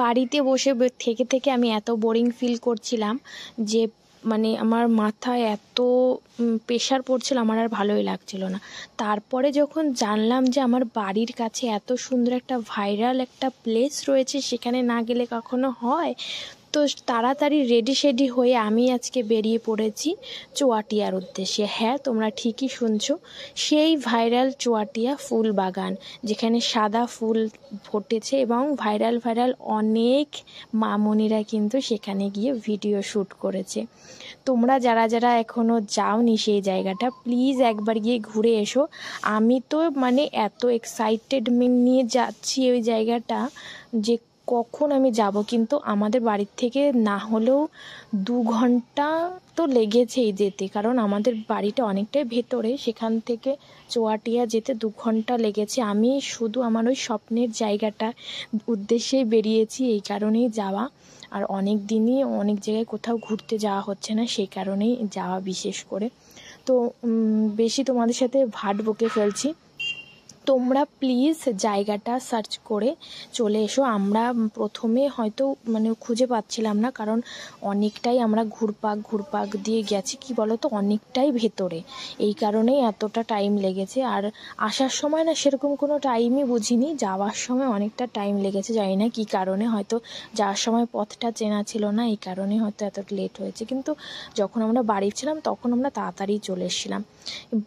বাড়িতে বসে থেকে থেকে আমি এত বোরিং ফিল করছিলাম যে মানে আমার মাথায় এত প্রেশার পড়ছিল, আমার আর ভালোই লাগছিল না। তারপরে যখন জানলাম যে আমার বাড়ির কাছে এত সুন্দর একটা ভাইরাল একটা প্লেস রয়েছে, সেখানে না গেলে কখনো হয়, তো তাড়াতাড়ি রেডি হয়ে আমি আজকে বেরিয়ে পড়েছি চুয়াটিয়ার উদ্দেশ্যে। হ্যাঁ, তোমরা ঠিকই শুনছো, সেই ভাইরাল চুয়াটিয়া ফুল বাগান, যেখানে সাদা ফুল ফুটেছে এবং ভাইরাল অনেক মামনিরা কিন্তু সেখানে গিয়ে ভিডিও শ্যুট করেছে। তোমরা যারা যারা এখনও যাওনি সেই জায়গাটা, প্লিজ একবার গিয়ে ঘুরে এসো। আমি তো মানে এত এক্সাইটেড নিয়ে যাচ্ছি ওই জায়গাটা যে কখন আমি যাব, কিন্তু আমাদের বাড়ির থেকে না হলেও 2 ঘন্টা তো লেগেছেই যেতে, কারণ আমাদের বাড়িটা অনেকটাই ভেতরে, সেখান থেকে চুয়াটিয়া যেতে 2 ঘন্টা লেগেছে। আমি শুধু আমার ওই স্বপ্নের জায়গাটা উদ্দেশ্যেই বেরিয়েছি, এই কারণেই যাওয়া। আর অনেক দিনই অনেক জায়গায় কোথাও ঘুরতে যাওয়া হচ্ছে না, সেই কারণেই যাওয়া বিশেষ করে। তো বেশি তোমাদের সাথে ভাট বকে ফেলছি, তোমরা প্লিজ জায়গাটা সার্চ করে চলে এসো। আমরা প্রথমে হয়তো মানে খুঁজে পাচ্ছিলাম না, কারণ অনেকটাই আমরা ঘুরপাক দিয়ে গেছি, কি বলো তো, অনেকটাই ভেতরে, এই কারণেই এতটা টাইম লেগেছে। আর আসার সময় না সেরকম কোনো টাইমই বুঝিনি, যাওয়ার সময় অনেকটা টাইম লেগেছে, জানি না কী কারণে, হয়তো যাওয়ার সময় পথটা চেনা ছিল না, এই কারণে হয়তো এতটা লেট হয়েছে। কিন্তু যখন আমরা বাড়ি ছিলাম তখন আমরা তাড়াতাড়ি চলে এসেছিলাম।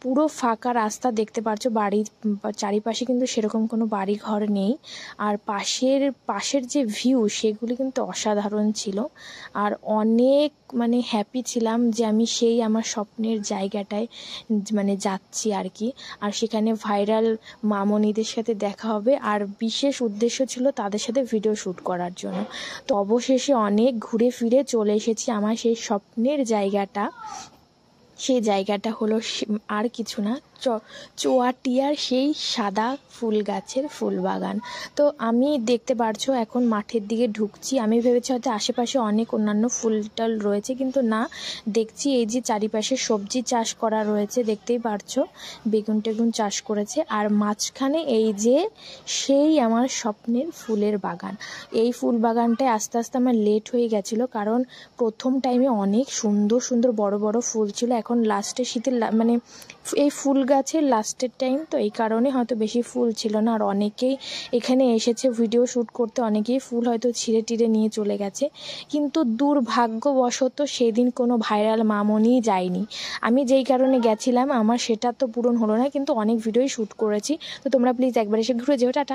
পুরো ফাঁকা রাস্তা দেখতে পাচ্ছ, বাড়ির চারিপাশে কিন্তু সেরকম কোনো বাড়ি ঘর নেই। আর পাশের যে ভিউ সেগুলি কিন্তু অসাধারণ ছিল। আর অনেক মানে হ্যাপি ছিলাম যে আমি সেই আমার স্বপ্নের জায়গাটায় মানে যাচ্ছি আর কি। আর সেখানে ভাইরাল মামনিদের সাথে দেখা হবে, আর বিশেষ উদ্দেশ্য ছিল তাদের সাথে ভিডিও শ্যুট করার জন্য। তো অবশেষে অনেক ঘুরে ফিরে চলে এসেছি আমার সেই স্বপ্নের জায়গাটা। সেই জায়গাটা হলো আর কিছু না, চুয়াটিয়ার সেই সাদা ফুল গাছের ফুল বাগান। তো আমি দেখতে পারছো এখন মাঠের দিকে ঢুকছি। আমি ভেবেছি হয়তো আশেপাশে অনেক অন্যান্য ফুলটাল রয়েছে, কিন্তু না, দেখছি এই যে চারিপাশে সবজি চাষ করা রয়েছে, দেখতেই পারছো বেগুন টেগুন চাষ করেছে। আর মাঝখানে এই যে সেই আমার স্বপ্নের ফুলের বাগান। এই ফুল বাগানটায় আস্তে আস্তে আমার লেট হয়ে গেছিলো, কারণ প্রথম টাইমে অনেক সুন্দর সুন্দর বড় বড় ফুল ছিল, এখন লাস্টে শীতের মানে এই ফুল গাছের লাস্টের টাইম, তো এই কারণে হয়তো বেশি ফুল ছিল না। আর অনেকেই এখানে এসেছে ভিডিও শ্যুট করতে, অনেকেই ফুল হয়তো ছিঁড়ে টিড়ে নিয়ে চলে গেছে, কিন্তু দুর্ভাগ্যবশত সেদিন কোনো ভাইরাল মামনিই যায়নি। আমি যেই কারণে গেছিলাম আমার সেটা তো পূরণ হলো না, কিন্তু অনেক ভিডিওই শ্যুট করেছি। তো তোমরা প্লিজ একবার এসে ঘুরে যেও। টাটা।